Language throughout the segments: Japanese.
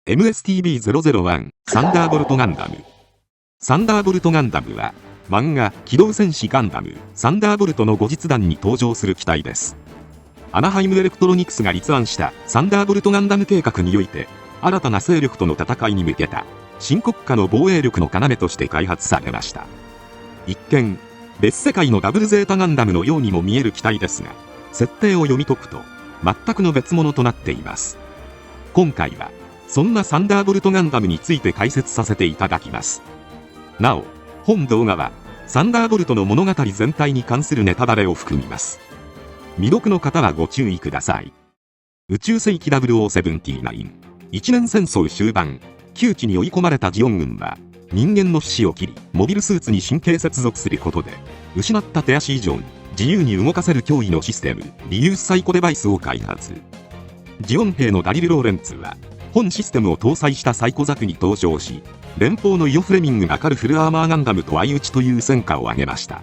MSTB001 サンダーボルトガンダム。サンダーボルトガンダムは漫画機動戦士ガンダムサンダーボルトの後日談に登場する機体です。アナハイムエレクトロニクスが立案したサンダーボルトガンダム計画において、新たな勢力との戦いに向けた新国家の防衛力の要として開発されました。一見別世界のダブルゼータガンダムのようにも見える機体ですが、設定を読み解くと全くの別物となっています。今回はそんなサンダーボルトガンダムについて解説させていただきます。なお、本動画はサンダーボルトの物語全体に関するネタバレを含みます。未読の方はご注意ください。宇宙世紀0079、一年戦争終盤、窮地に追い込まれたジオン軍は人間の四肢を切り、モビルスーツに神経接続することで失った手足以上に自由に動かせる驚異のシステム、リユースサイコデバイスを開発。ジオン兵のダリル・ローレンツは本システムを搭載したサイコザクに登場し、連邦のイオ・フレミングが狩るフルアーマーガンダムと相打ちという戦果を挙げました。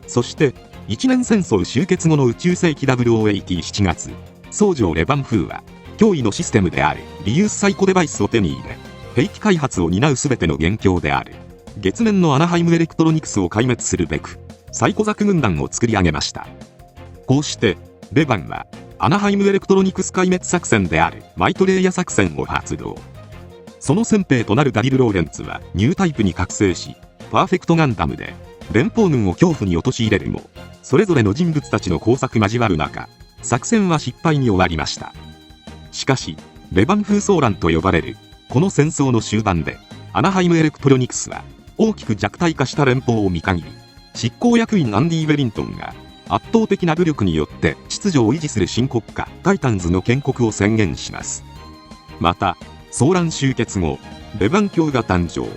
そして一年戦争終結後の宇宙世紀0087月、宗城レバンフーは驚異のシステムであるリユースサイコデバイスを手に入れ、兵器開発を担う全ての元凶である月面のアナハイムエレクトロニクスを壊滅するべくサイコザク軍団を作り上げました。こうしてレバンはアナハイムエレクトロニクス壊滅作戦であるマイトレイヤ作戦を発動。その先兵となるダリル・ローレンツはニュータイプに覚醒し、パーフェクトガンダムで連邦軍を恐怖に陥れるも、それぞれの人物たちの工作交わる中、作戦は失敗に終わりました。しかしレバン風ソーランと呼ばれるこの戦争の終盤で、アナハイムエレクトロニクスは大きく弱体化した連邦を見限り、執行役員アンディ・ウェリントンが圧倒的な武力によって秩序を維持する新国家タイタンズの建国を宣言します。またソーラン終結後、レバン教が誕生。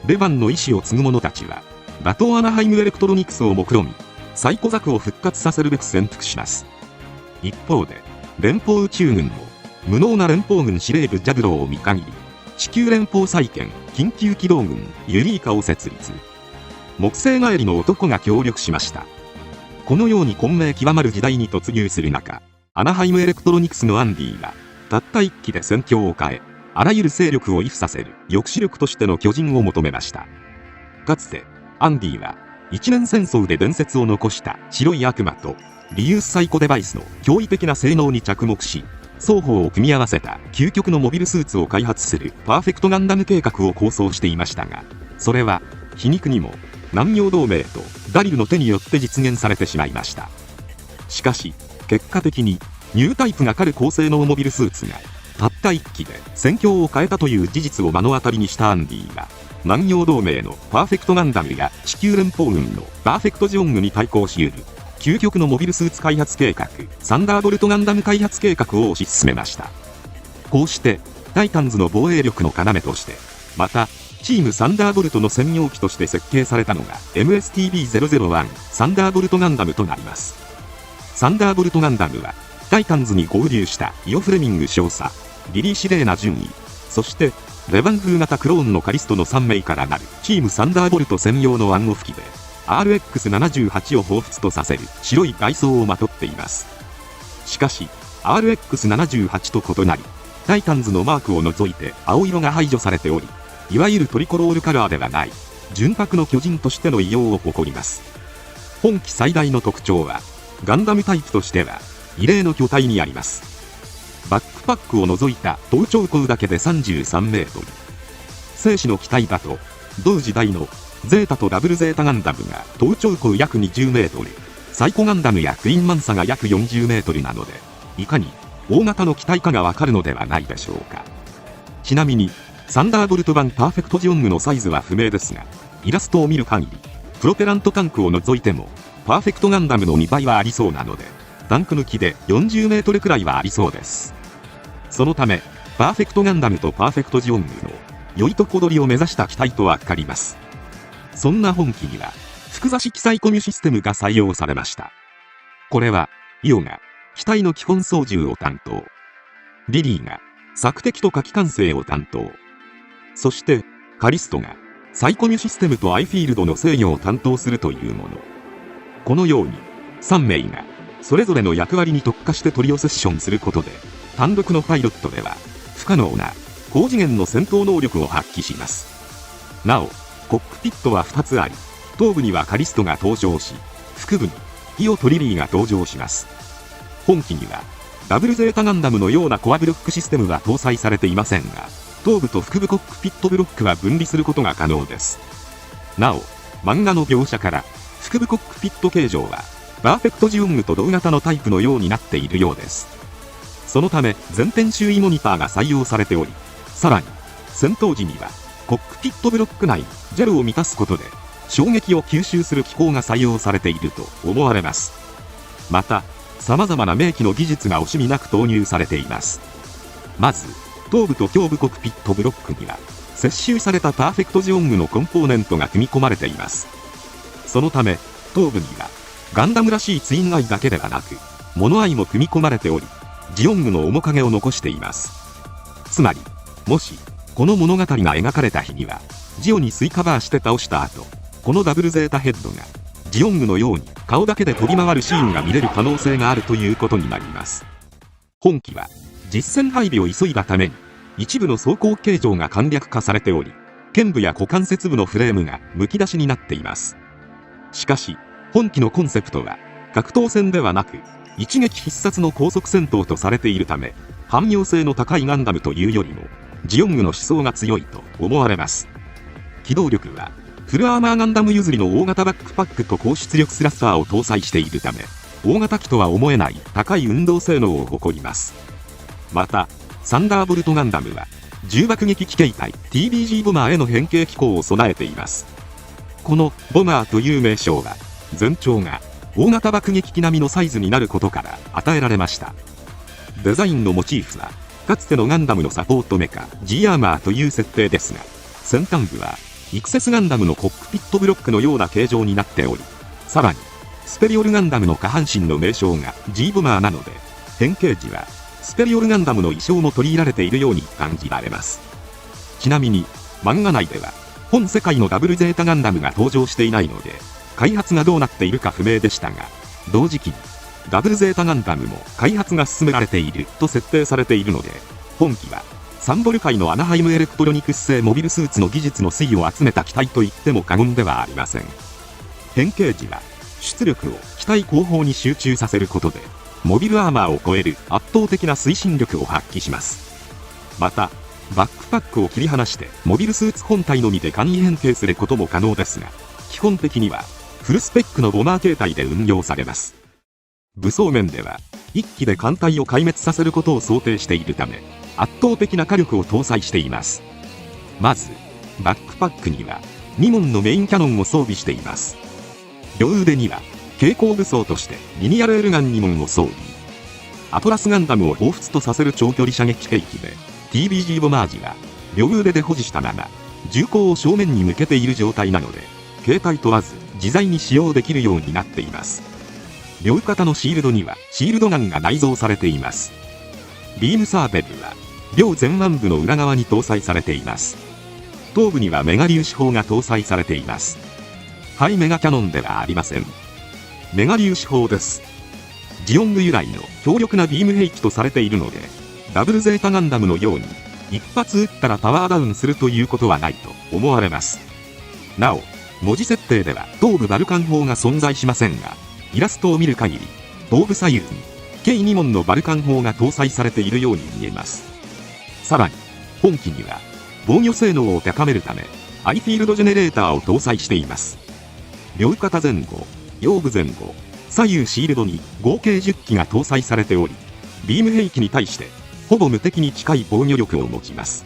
レバンの意志を継ぐ者たちは打倒アナハイムエレクトロニクスを目論み、サイコザクを復活させるべく潜伏します。一方で連邦宇宙軍も無能な連邦軍司令部ジャブローを見限り、地球連邦再建緊急機動軍ユリーカを設立。木星帰りの男が協力しました。このように混迷極まる時代に突入する中、アナハイムエレクトロニクスのアンディがたった一機で戦況を変え、あらゆる勢力を畏怖させる抑止力としての巨人を求めました。かつてアンディは一年戦争で伝説を残した白い悪魔とリユースサイコデバイスの驚異的な性能に着目し、双方を組み合わせた究極のモビルスーツを開発するパーフェクトガンダム計画を構想していましたが、それは皮肉にも南洋同盟とダリルの手によって実現されてしまいました。しかし結果的にニュータイプが狩る高性能モビルスーツがたった一機で戦況を変えたという事実を目の当たりにしたアンディが、南洋同盟のパーフェクトガンダムや地球連邦軍のパーフェクトジオングに対抗し得る究極のモビルスーツ開発計画サンダーボルトガンダム開発計画を推し進めました。こうしてタイタンズの防衛力の要として、またチームサンダーボルトの専用機として設計されたのが MSTB001 サンダーボルトガンダムとなります。サンダーボルトガンダムはタイタンズに合流したイオ・フレミング少佐、リリー・シレーナ準尉、そしてレバン風型クローンのカリストの3名からなるチームサンダーボルト専用の暗号機で RX78 を彷彿とさせる白い外装をまとっています。しかし RX78 と異なり、タイタンズのマークを除いて青色が排除されており、いわゆるトリコロールカラーではない純白の巨人としての異様を誇ります。本機最大の特徴はガンダムタイプとしては異例の巨体にあります。バックパックを除いた頭頂高だけで33メートル。正史の機体だと同時代のゼータとダブルゼータガンダムが頭頂高約20メートル、サイコガンダムやクイーンマンサが約40メートルなので、いかに大型の機体かがわかるのではないでしょうか。ちなみにサンダーボルト版パーフェクトジオングのサイズは不明ですが、イラストを見る限りプロペラントタンクを除いてもパーフェクトガンダムの2倍はありそうなので、タンク抜きで40メートルくらいはありそうです。そのためパーフェクトガンダムとパーフェクトジオングの良いとこ取りを目指した機体とわかります。そんな本機には複座式サイコミュシステムが採用されました。これはイオが機体の基本操縦を担当、リリーが索敵と火器管制を担当、そしてカリストがサイコミュシステムとアイフィールドの制御を担当するというもの。このように3名がそれぞれの役割に特化してトリオセッションすることで、単独のパイロットでは不可能な高次元の戦闘能力を発揮します。なお、コックピットは2つあり、頭部にはカリストが登場し、腹部にイオとリリーが登場します。本機にはダブルゼータガンダムのようなコアブロックシステムは搭載されていませんが、頭部と腹部コックピットブロックは分離することが可能です。なお、漫画の描写から腹部コックピット形状はパーフェクトジオングと同型のタイプのようになっているようです。そのため全天周囲モニターが採用されており、さらに戦闘時にはコックピットブロック内にジェルを満たすことで衝撃を吸収する機構が採用されていると思われます。また様々な名機の技術が惜しみなく投入されています。まず頭部と胸部コックピットブロックには接収されたパーフェクトジオングのコンポーネントが組み込まれています。そのため頭部にはガンダムらしいツインアイだけではなくモノアイも組み込まれており、ジオングの面影を残しています。つまりもしこの物語が描かれた日にはジオにスイカバーして倒した後、このダブルゼータヘッドがジオングのように顔だけで飛び回るシーンが見れる可能性があるということになります。本機は実戦配備を急いだために一部の装甲形状が簡略化されており、剣部や股関節部のフレームがむき出しになっています。しかし本機のコンセプトは格闘戦ではなく一撃必殺の高速戦闘とされているため、汎用性の高いガンダムというよりもジオングの思想が強いと思われます。機動力はフルアーマーガンダム譲りの大型バックパックと高出力スラッガーを搭載しているため、大型機とは思えない高い運動性能を誇ります。またサンダーボルトガンダムは重爆撃機形態 TBG ボマーへの変形機構を備えています。このボマーという名称は全長が大型爆撃機並みのサイズになることから与えられました。デザインのモチーフはかつてのガンダムのサポートメカ G アーマーという設定ですが、先端部はイクセスガンダムのコックピットブロックのような形状になっており、さらにスペリオルガンダムの下半身の名称が G ボマーなので、変形時はスペリオルガンダムの衣装も取り入れられているように感じられます。ちなみに漫画内では本世界のダブルゼータガンダムが登場していないので、開発がどうなっているか不明でしたが、同時期にダブルゼータガンダムも開発が進められていると設定されているので、本機はサンボル界のアナハイムエレクトロニクス製モビルスーツの技術の粋を集めた機体と言っても過言ではありません。変形時は出力を機体後方に集中させることでモビルアーマーを超える圧倒的な推進力を発揮します。またバックパックを切り離してモビルスーツ本体のみで簡易変形することも可能ですが、基本的にはフルスペックのボマー形態で運用されます。武装面では1機で艦隊を壊滅させることを想定しているため、圧倒的な火力を搭載しています。まずバックパックには2門のメインキャノンを装備しています。両腕には蛍光武装としてリニアレールガン2門を装備。アトラスガンダムを彷彿とさせる長距離射撃兵器で、 TBG ボマージは両腕で保持したまま銃口を正面に向けている状態なので、形態問わず自在に使用できるようになっています。両肩のシールドにはシールドガンが内蔵されています。ビームサーベルは両前腕部の裏側に搭載されています。頭部にはメガ粒子砲が搭載されています。ハイメガキャノンではありません。メガ粒子砲です。ジオング由来の強力なビーム兵器とされているので、ダブルゼータガンダムのように一発撃ったらパワーダウンするということはないと思われます。なお文字設定では頭部バルカン砲が存在しませんが、イラストを見る限り頭部左右に計2門のバルカン砲が搭載されているように見えます。さらに本機には防御性能を高めるためアイフィールドジェネレーターを搭載しています。両肩前後、腰部前後、左右シールドに合計10機が搭載されており、ビーム兵器に対してほぼ無敵に近い防御力を持ちます。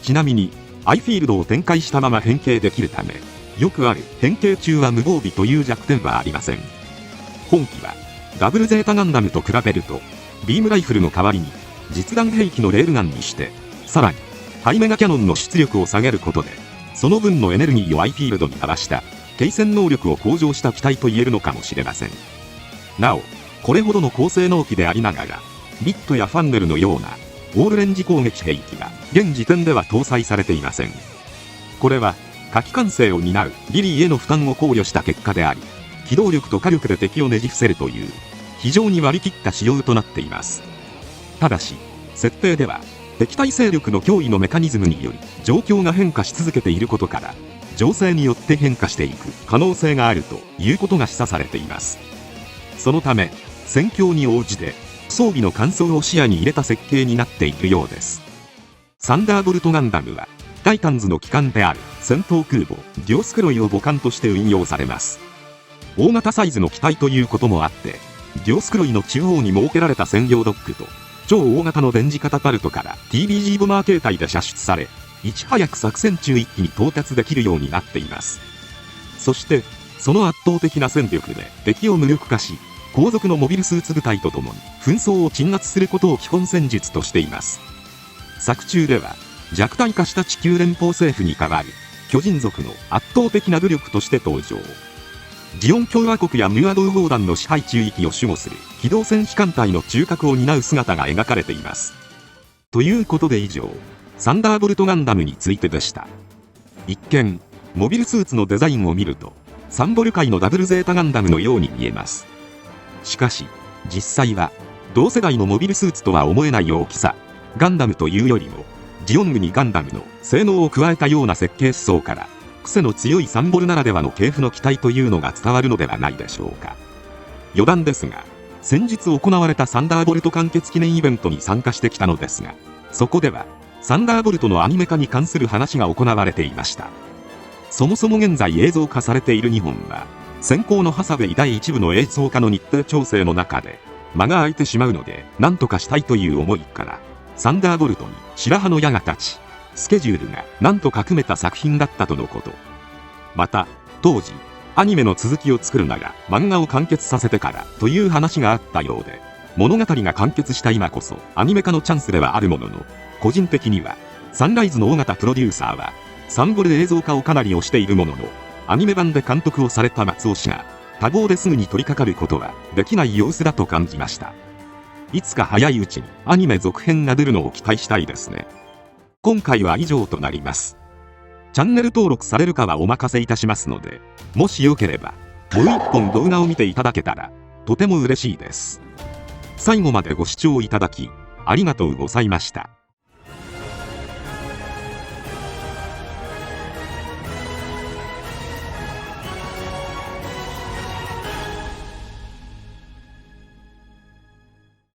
ちなみにアイフィールドを展開したまま変形できるため、よくある変形中は無防備という弱点はありません。本機はダブルゼータガンダムと比べるとビームライフルの代わりに実弾兵器のレールガンにして、さらにハイメガキャノンの出力を下げることで、その分のエネルギーをアイフィールドに回した継戦能力を向上した機体と言えるのかもしれません。なおこれほどの高性能機でありながら、ビットやファンネルのようなオールレンジ攻撃兵器は現時点では搭載されていません。これは火器管制を担うリリーへの負担を考慮した結果であり、機動力と火力で敵をねじ伏せるという非常に割り切った仕様となっています。ただし設定では敵対勢力の脅威のメカニズムにより状況が変化し続けていることから、情勢によって変化していく可能性があるということが示唆されています。そのため戦況に応じて装備の換装を視野に入れた設計になっているようです。サンダーボルトガンダムはタイタンズの旗艦である戦闘空母ディオスクロイを母艦として運用されます。大型サイズの機体ということもあって、ディオスクロイの中央に設けられた専用ドックと超大型の電磁カタパルトから TBG ボマー形態で射出され、いち早く作戦中一気に到達できるようになっています。そしてその圧倒的な戦力で敵を無力化し、後続のモビルスーツ部隊とともに紛争を鎮圧することを基本戦術としています。作中では弱体化した地球連邦政府に代わる巨人族の圧倒的な武力として登場。ジオン共和国やムア同胞団の支配地域を守護する機動戦士艦隊の中核を担う姿が描かれています。ということで以上、サンダーボルトガンダムについてでした。一見モビルスーツのデザインを見るとサンボル界のダブルゼータガンダムのように見えます。しかし実際は同世代のモビルスーツとは思えない大きさ、ガンダムというよりもジオングにガンダムの性能を加えたような設計思想から、癖の強いサンボルならではの系譜の機体というのが伝わるのではないでしょうか。余談ですが、先日行われたサンダーボルト完結記念イベントに参加してきたのですが、そこではサンダーボルトのアニメ化に関する話が行われていました。そもそも現在映像化されている2本は、先行のハサウェイ第1部の映像化の日程調整の中で間が空いてしまうので何とかしたいという思いから、サンダーボルトに白羽の矢が立ち、スケジュールがなんとか組めた作品だったとのこと。また当時アニメの続きを作るなら漫画を完結させてからという話があったようで、物語が完結した今こそアニメ化のチャンスではあるものの、個人的にはサンライズの尾形プロデューサーはサンボル映像化をかなり推しているものの、アニメ版で監督をされた松尾氏が多忙ですぐに取り掛かることはできない様子だと感じました。いつか早いうちにアニメ続編が出るのを期待したいですね。今回は以上となります。チャンネル登録されるかはお任せいたしますので、もしよければもう一本動画を見ていただけたらとても嬉しいです。最後までご視聴いただきありがとうございました。